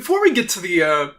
before we get to the,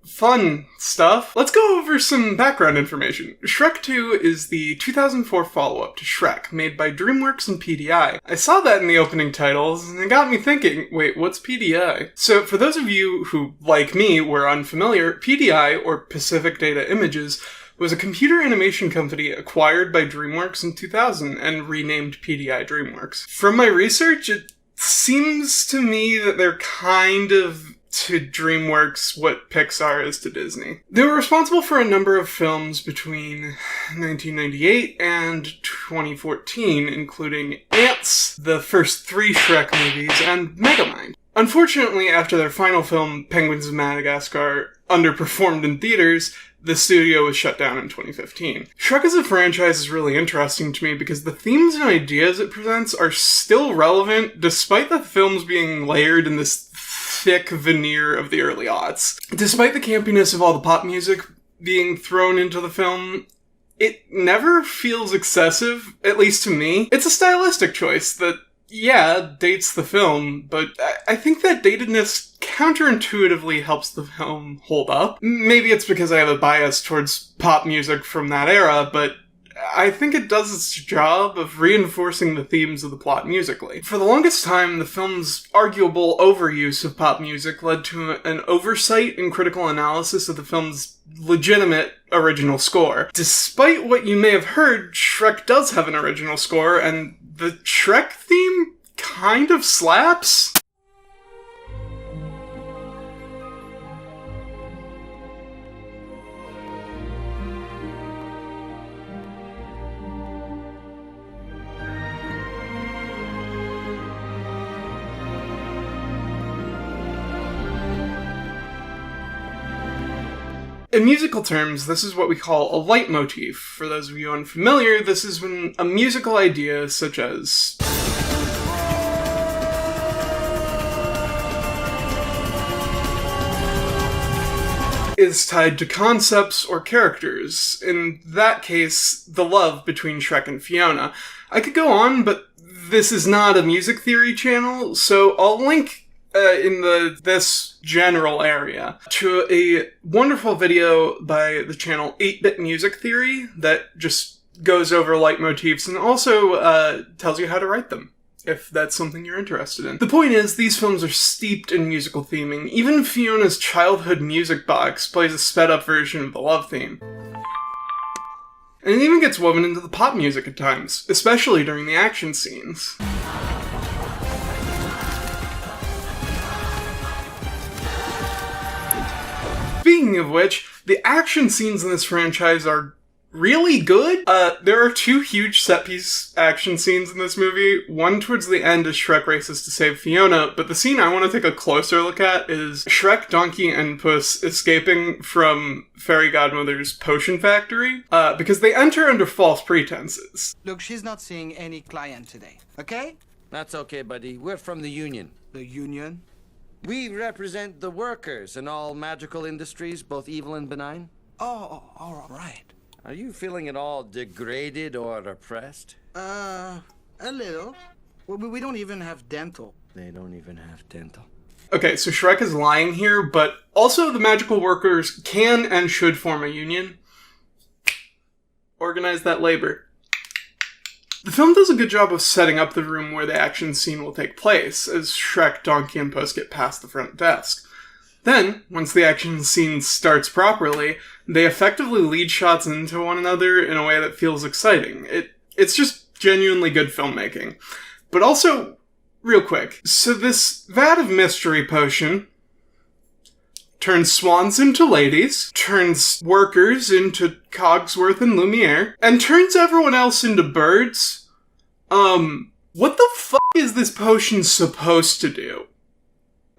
fun stuff, let's go over some background information. Shrek 2 is the 2004 follow-up to Shrek, made by Dreamworks and PDI. I saw that in the opening titles, and it got me thinking, wait, what's PDI? So, for those of you who, like me, were unfamiliar, PDI, or Pacific Data Images, was a computer animation company acquired by DreamWorks in 2000 and renamed PDI DreamWorks. From my research, it seems to me that they're kind of to DreamWorks what Pixar is to Disney. They were responsible for a number of films between 1998 and 2014, including Ants, the first 3 Shrek movies, and Megamind. Unfortunately, after their final film, Penguins of Madagascar, underperformed in theaters, the studio was shut down in 2015. Shrek as a franchise is really interesting to me because the themes and ideas it presents are still relevant despite the films being layered in this thick veneer of the early aughts. Despite the campiness of all the pop music being thrown into the film, it never feels excessive, at least to me. It's a stylistic choice that, yeah, dates the film, but I think that datedness counterintuitively helps the film hold up. Maybe it's because I have a bias towards pop music from that era, but I think it does its job of reinforcing the themes of the plot musically. For the longest time, the film's arguable overuse of pop music led to an oversight and critical analysis of the film's legitimate original score. Despite what you may have heard, Shrek does have an original score, and the Shrek theme kind of slaps. In musical terms, this is what we call a leitmotif. For those of you unfamiliar, this is when a musical idea such as is tied to concepts or characters. In that case, the love between Shrek and Fiona. I could go on, but this is not a music theory channel, so I'll link in this general area to a wonderful video by the channel 8-Bit Music Theory that just goes over leitmotifs and also tells you how to write them, if that's something you're interested in. The point is, these films are steeped in musical theming. Even Fiona's childhood music box plays a sped-up version of the love theme. And it even gets woven into the pop music at times, especially during the action scenes. Speaking of which, the action scenes in this franchise are really good. There are 2 huge set-piece action scenes in this movie. One towards the end as Shrek races to save Fiona, but the scene I want to take a closer look at is Shrek, Donkey, and Puss escaping from Fairy Godmother's potion factory, because they enter under false pretenses. Look, she's not seeing any client today, okay? That's okay, buddy. We're from the union. The union? We represent the workers in all magical industries, both evil and benign. Oh, all right. Are you feeling at all degraded or oppressed? A little. Well, we don't even have dental. They don't even have dental. Okay, so Shrek is lying here, but also the magical workers can and should form a union. Organize that labor. The film does a good job of setting up the room where the action scene will take place, as Shrek, Donkey, and Puss get past the front desk. Then, once the action scene starts properly, they effectively lead shots into one another in a way that feels exciting. It's just genuinely good filmmaking. But also, real quick, so this vat of mystery potion turns swans into ladies, turns workers into Cogsworth and Lumiere, and turns everyone else into birds. What the fuck is this potion supposed to do?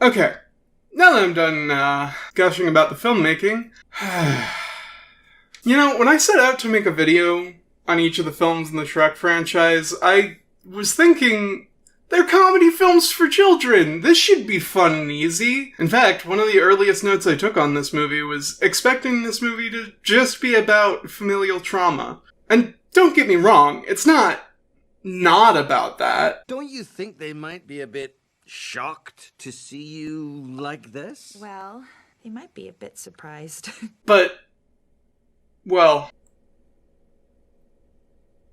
Okay, now that I'm done, gushing about the filmmaking, you know, when I set out to make a video on each of the films in the Shrek franchise, I was thinking, they're comedy films for children. This should be fun and easy. In fact, one of the earliest notes I took on this movie was expecting this movie to just be about familial trauma. And don't get me wrong, it's not about that. Don't you think they might be a bit shocked to see you like this? Well, they might be a bit surprised. But, well,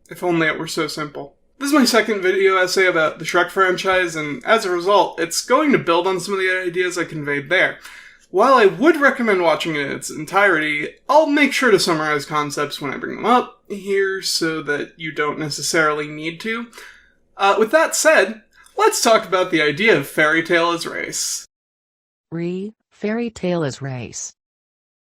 if only it were so simple. This is my second video essay about the Shrek franchise, and as a result, it's going to build on some of the ideas I conveyed there. While I would recommend watching it in its entirety, I'll make sure to summarize concepts when I bring them up here so that you don't necessarily need to. With that said, let's talk about the idea of fairy tale as race. Fairy tale as race.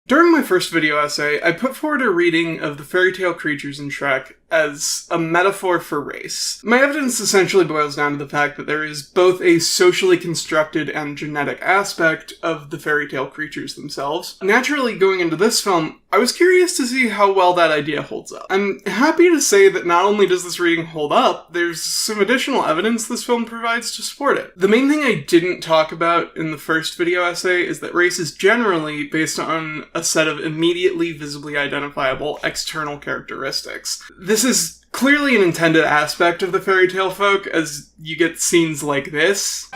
During my first video essay, I put forward a reading of the fairy tale creatures in Shrek as a metaphor for race. My evidence essentially boils down to the fact that there is both a socially constructed and genetic aspect of the fairy tale creatures themselves. Naturally, going into this film, I was curious to see how well that idea holds up. I'm happy to say that not only does this reading hold up, there's some additional evidence this film provides to support it. The main thing I didn't talk about in the first video essay is that race is generally based on a set of immediately visibly identifiable external characteristics. This is clearly an intended aspect of the fairy tale folk, as you get scenes like this.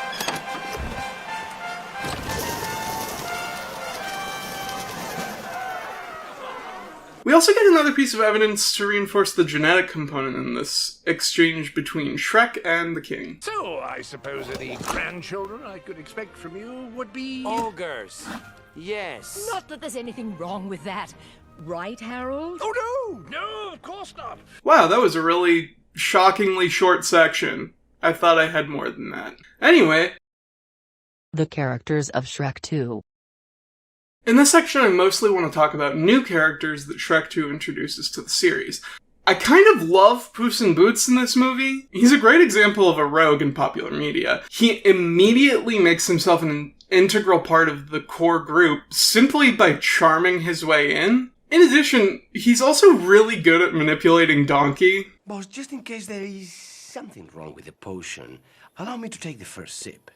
We also get another piece of evidence to reinforce the genetic component in this exchange between Shrek and the king. So, I suppose the grandchildren I could expect from you would be... Ogres. Yes. Not that there's anything wrong with that. Right, Harold? Oh, no, of course not. Wow, that was a really shockingly short section. I thought I had more than that. Anyway. The characters of Shrek 2. In this section, I mostly want to talk about new characters that Shrek 2 introduces to the series. I kind of love Puss in Boots in this movie. He's a great example of a rogue in popular media. He immediately makes himself an integral part of the core group simply by charming his way in. In addition, he's also really good at manipulating Donkey. Boss, just in case there is something wrong with the potion, allow me to take the first sip.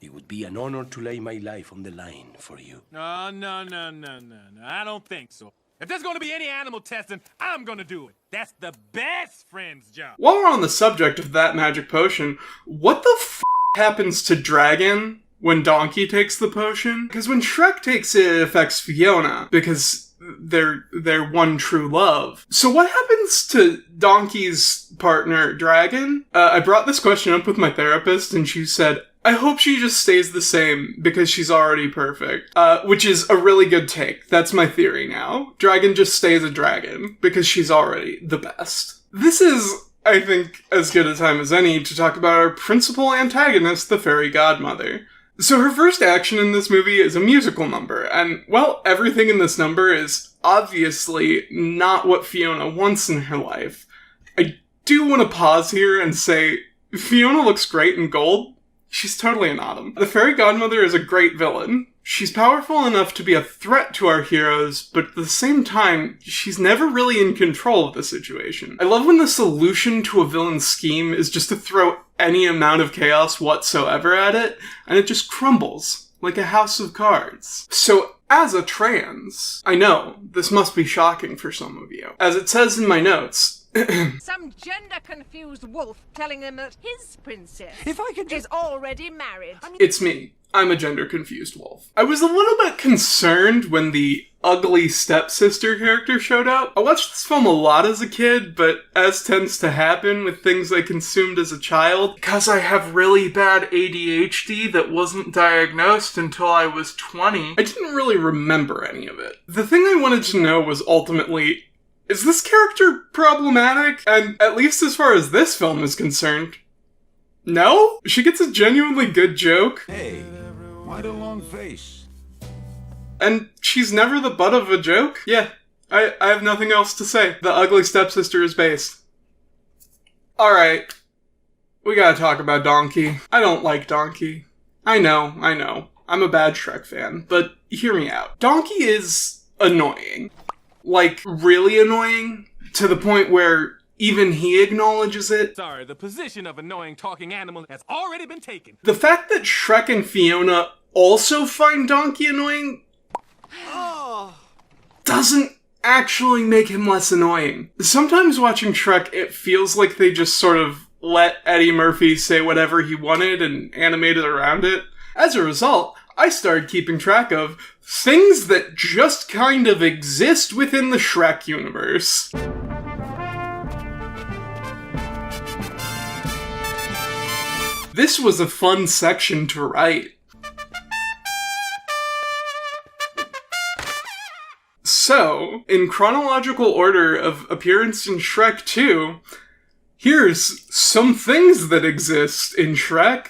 It would be an honor to lay my life on the line for you. No. I don't think so. If there's going to be any animal testing, I'm going to do it. That's the best friend's job. While we're on the subject of that magic potion, what the f*** happens to Dragon when Donkey takes the potion? Because when Shrek takes it, it affects Fiona, because they're one true love. So what happens to Donkey's partner, Dragon? I brought this question up with my therapist, and she said, I hope she just stays the same, because she's already perfect. Which is a really good take. That's my theory now. Dragon just stays a dragon, because she's already the best. This is, I think, as good a time as any to talk about our principal antagonist, the fairy godmother. So her first action in this movie is a musical number, and, well, everything in this number is obviously not what Fiona wants in her life. I do want to pause here and say, Fiona looks great in gold. She's totally an autumn. The fairy godmother is a great villain. She's powerful enough to be a threat to our heroes, but at the same time, she's never really in control of the situation. I love when the solution to a villain's scheme is just to throw any amount of chaos whatsoever at it, and it just crumbles, like a house of cards. So, as a trans, I know, this must be shocking for some of you. As it says in my notes, Some gender-confused wolf telling him that his princess If I could is already married. it's me. I'm a gender-confused wolf. I was a little bit concerned when the ugly stepsister character showed up. I watched this film a lot as a kid, but as tends to happen with things I consumed as a child, because I have really bad ADHD that wasn't diagnosed until I was 20, I didn't really remember any of it. The thing I wanted to know was ultimately, is this character problematic? And at least as far as this film is concerned, no? She gets a genuinely good joke. Hey, why the long face? And she's never the butt of a joke? Yeah, I have nothing else to say. The ugly stepsister is based. Alright, we gotta talk about Donkey. I don't like Donkey. I know. I'm a bad Shrek fan, but hear me out. Donkey is annoying. Like, really annoying, to the point where even he acknowledges it. Sorry, the position of annoying talking animal has already been taken. The fact that Shrek and Fiona also find Donkey annoying doesn't actually make him less annoying. Sometimes watching Shrek, it feels like they just sort of let Eddie Murphy say whatever he wanted and animate it around it. As a result, I started keeping track of things that just kind of exist within the Shrek universe. This was a fun section to write. So, in chronological order of appearance in Shrek 2, here's some things that exist in Shrek,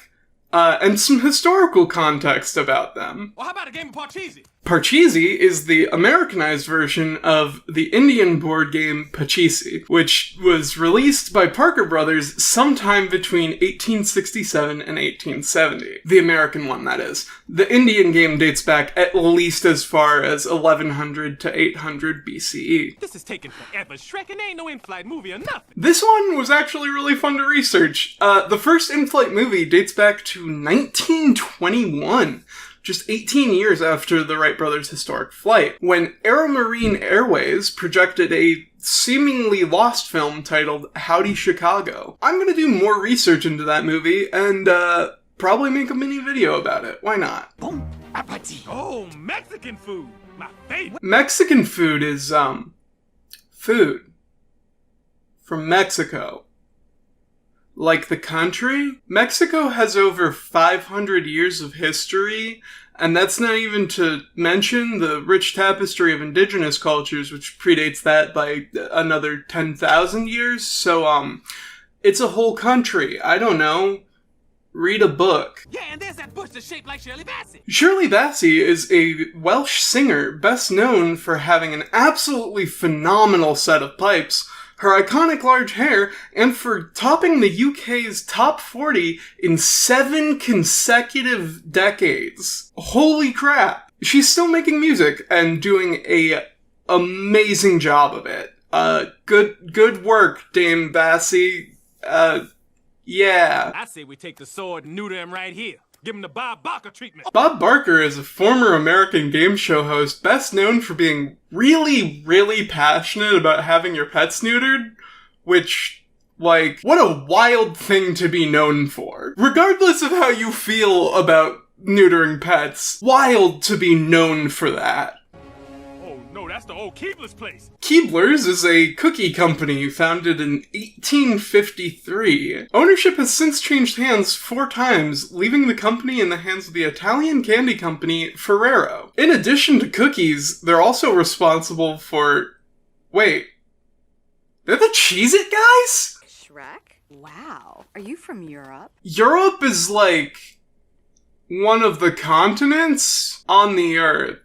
and some historical context about them. Well, how about a game of Parcheesi? Parcheesi is the Americanized version of the Indian board game Pachisi, which was released by Parker Brothers sometime between 1867 and 1870. The American one, that is. The Indian game dates back at least as far as 1100 to 800 BCE. This is taking forever. Shrek, and there ain't no in-flight movie or nothing. This one was actually really fun to research. The first in-flight movie dates back to 1921. Just 18 years after the Wright brothers' historic flight, when Aeromarine Airways projected a seemingly lost film titled Howdy Chicago. I'm gonna do more research into that movie and, probably make a mini video about it. Why not? Bon appetit. Oh, Mexican food. My favorite. Mexican food is, food. From Mexico. Like the country, Mexico has over 500 years of history, and that's not even to mention the rich tapestry of indigenous cultures, which predates that by another 10,000 years. So, it's a whole country. I don't know. Read a book. Yeah, and there's that bush that's shaped like Shirley Bassey. Shirley Bassey is a Welsh singer best known for having an absolutely phenomenal set of pipes, her iconic large hair, and for topping the UK's top 40 in 7 consecutive decades. Holy crap. She's still making music and doing a amazing job of it. Good work, Dame Bassey. Yeah. I say we take the sword and neuter him right here. Give him the Bob Barker treatment. Bob Barker is a former American game show host best known for being really, really passionate about having your pets neutered, which, like, what a wild thing to be known for. Regardless of how you feel about neutering pets, wild to be known for that. Oh no, that's the old Keebler's place. Keebler's is a cookie company founded in 1853. Ownership has since changed hands 4 times, leaving the company in the hands of the Italian candy company Ferrero. In addition to cookies, they're also responsible for... Wait. They're the Cheez-It guys? Shrek? Wow. Are you from Europe? Europe is like one of the continents on the Earth.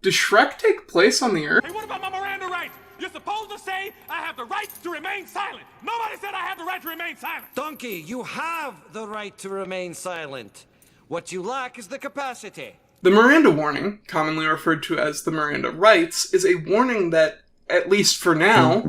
Does Shrek take place on the Earth? Hey, what about my Miranda rights? You're supposed to say I have the right to remain silent. Nobody said I have the right to remain silent. Donkey, you have the right to remain silent. What you lack is the capacity. The Miranda warning, commonly referred to as the Miranda rights, is a warning that, at least for now,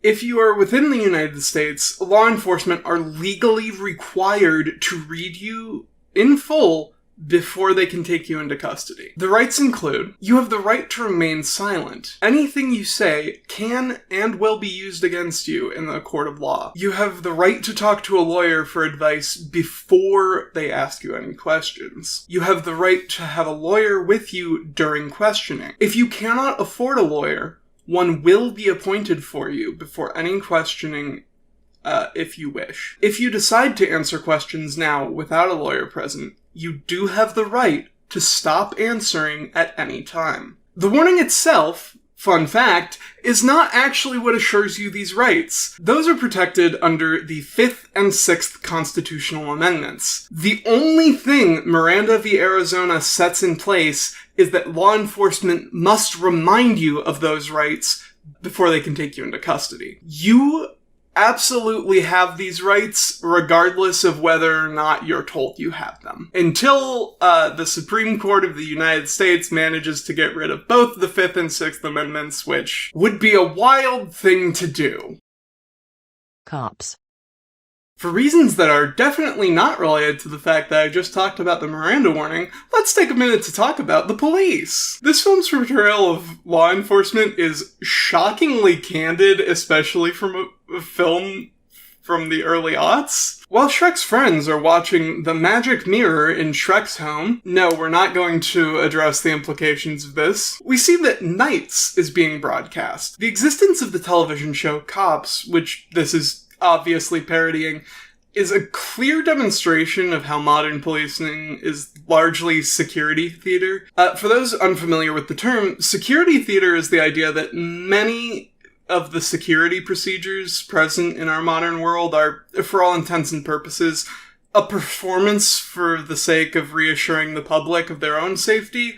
if you are within the United States, law enforcement are legally required to read you in full before they can take you into custody. The rights include, you have the right to remain silent. Anything you say can and will be used against you in the court of law. You have the right to talk to a lawyer for advice before they ask you any questions. You have the right to have a lawyer with you during questioning. If you cannot afford a lawyer, one will be appointed for you before any questioning if you wish. If you decide to answer questions now without a lawyer present, you do have the right to stop answering at any time. The warning itself, fun fact, is not actually what assures you these rights. Those are protected under the 5th and 6th constitutional amendments. The only thing Miranda v. Arizona sets in place is that law enforcement must remind you of those rights before they can take you into custody. You absolutely have these rights regardless of whether or not you're told you have them. Until the Supreme Court of the United States manages to get rid of both the 5th and 6th Amendments, which would be a wild thing to do. Cops. For reasons that are definitely not related to the fact that I just talked about the Miranda warning, let's take a minute to talk about the police. This film's portrayal of law enforcement is shockingly candid, especially from a film from the early aughts. While Shrek's friends are watching The Magic Mirror in Shrek's home, no, we're not going to address the implications of this, we see that Nights is being broadcast. The existence of the television show Cops, which this is obviously parodying, is a clear demonstration of how modern policing is largely security theater. For those unfamiliar with the term, security theater is the idea that many of the security procedures present in our modern world are, for all intents and purposes, a performance for the sake of reassuring the public of their own safety,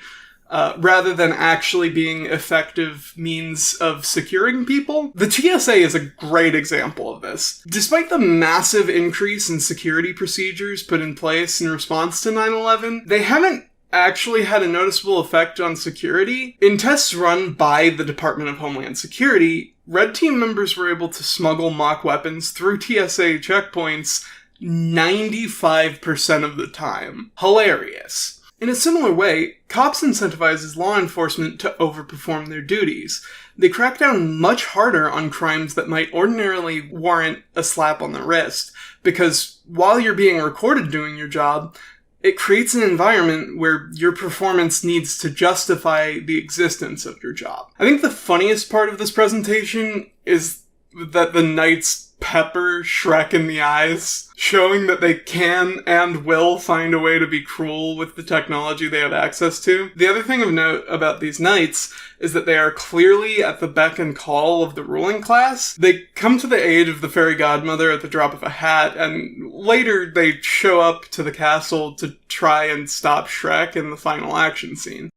rather than actually being effective means of securing people. The TSA is a great example of this. Despite the massive increase in security procedures put in place in response to 9/11, they haven't actually had a noticeable effect on security. In tests run by the Department of Homeland Security, Red Team members were able to smuggle mock weapons through TSA checkpoints 95% of the time. Hilarious. In a similar way, Cops incentivizes law enforcement to overperform their duties. They crack down much harder on crimes that might ordinarily warrant a slap on the wrist, because while you're being recorded doing your job, it creates an environment where your performance needs to justify the existence of your job. I think the funniest part of this presentation is that the Knights pepper Shrek in the eyes, showing that they can and will find a way to be cruel with the technology they have access to. The other thing of note about these Knights is that they are clearly at the beck and call of the ruling class. They come to the aid of the fairy godmother at the drop of a hat, and later they show up to the castle to try and stop Shrek in the final action scene.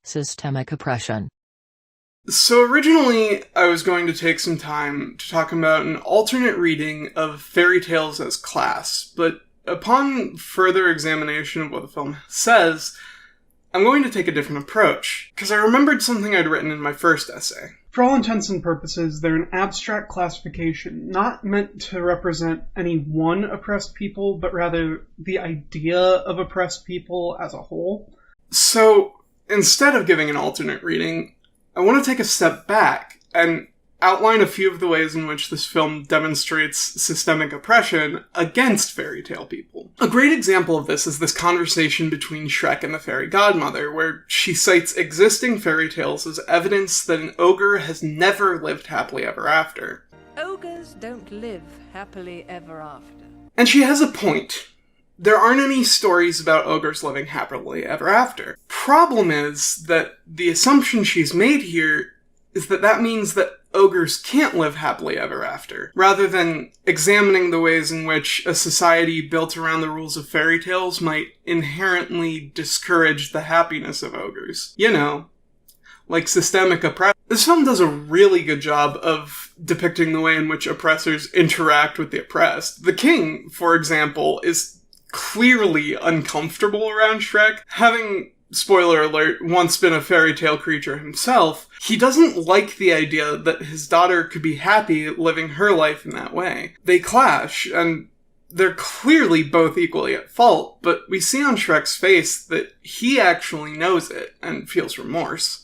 Systemic oppression. So originally, I was going to take some time to talk about an alternate reading of fairy tales as class, but upon further examination of what the film says, I'm going to take a different approach, because I remembered something I'd written in my first essay. For all intents and purposes, they're an abstract classification, not meant to represent any one oppressed people, but rather the idea of oppressed people as a whole. So, instead of giving an alternate reading, I want to take a step back and outline a few of the ways in which this film demonstrates systemic oppression against fairy tale people. A great example of this is this conversation between Shrek and the fairy godmother, where she cites existing fairy tales as evidence that an ogre has never lived happily ever after. Ogres don't live happily ever after. And she has a point. There aren't any stories about ogres living happily ever after. Problem is that the assumption she's made here is that that means that ogres can't live happily ever after, rather than examining the ways in which a society built around the rules of fairy tales might inherently discourage the happiness of ogres. You know, like systemic oppression. This film does a really good job of depicting the way in which oppressors interact with the oppressed. The king, for example, is clearly uncomfortable around Shrek. Having, spoiler alert, once been a fairy tale creature himself, he doesn't like the idea that his daughter could be happy living her life in that way. They clash, and they're clearly both equally at fault, but we see on Shrek's face that he actually knows it and feels remorse.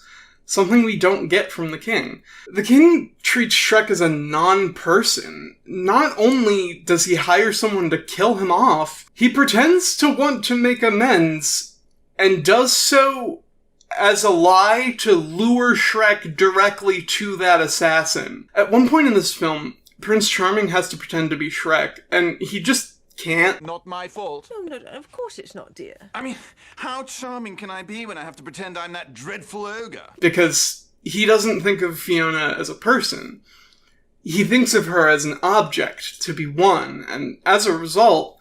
Something we don't get from the king. The king treats Shrek as a non-person. Not only does he hire someone to kill him off, he pretends to want to make amends, and does so as a lie to lure Shrek directly to that assassin. At one point in this film, Prince Charming has to pretend to be Shrek, and he just can't. Not my fault. No, of course it's not, dear. I mean, how charming can I be when I have to pretend I'm that dreadful ogre? Because he doesn't think of Fiona as a person. He thinks of her as an object to be won, and as a result,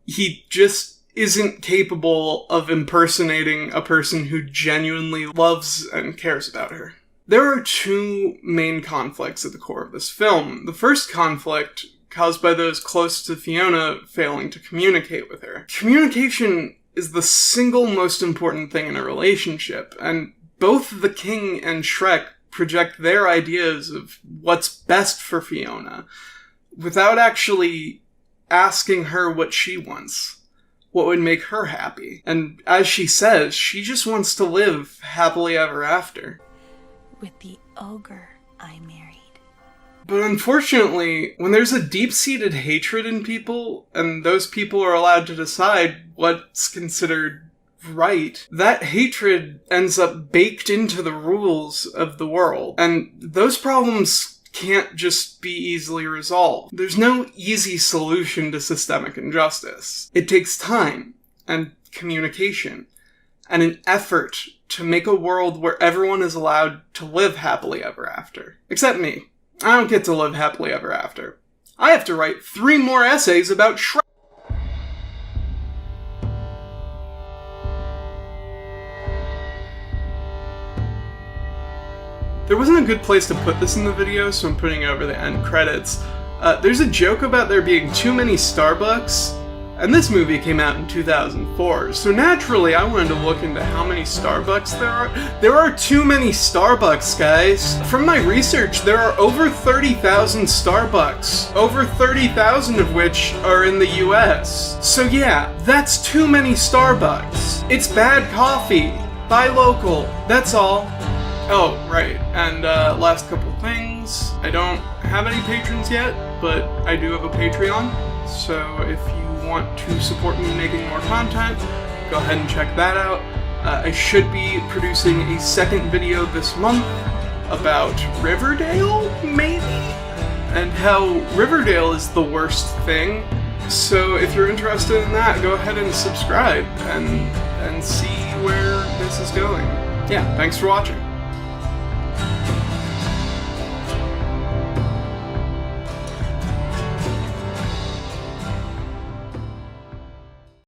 he just isn't capable of impersonating a person who genuinely loves and cares about her. There are two main conflicts at the core of this film. The first conflict, caused by those close to Fiona failing to communicate with her. Communication is the single most important thing in a relationship, and both the king and Shrek project their ideas of what's best for Fiona without actually asking her what she wants, what would make her happy. And as she says, she just wants to live happily ever after. With the ogre I married. But unfortunately, when there's a deep-seated hatred in people, and those people are allowed to decide what's considered right, that hatred ends up baked into the rules of the world. And those problems can't just be easily resolved. There's no easy solution to systemic injustice. It takes time, and communication, and an effort to make a world where everyone is allowed to live happily ever after. Except me. I don't get to live happily ever after. I have to write 3 more essays about Shrek. There wasn't a good place to put this in the video, so I'm putting it over the end credits. There's a joke about there being too many Starbucks, and this movie came out in 2004, so naturally I wanted to look into how many Starbucks there are. There are too many Starbucks, guys. From my research, there are over 30,000 Starbucks, over 30,000 of which are in the US. So yeah, that's too many Starbucks. It's bad coffee. Buy local. That's all. Oh, right, and last couple things. I don't have any patrons yet, but I do have a Patreon, so if you want to support me making more content, go ahead and check that out. I should be producing a second video this month about Riverdale, maybe? And how Riverdale is the worst thing. So if you're interested in that, go ahead and subscribe and see where this is going. Yeah, thanks for watching.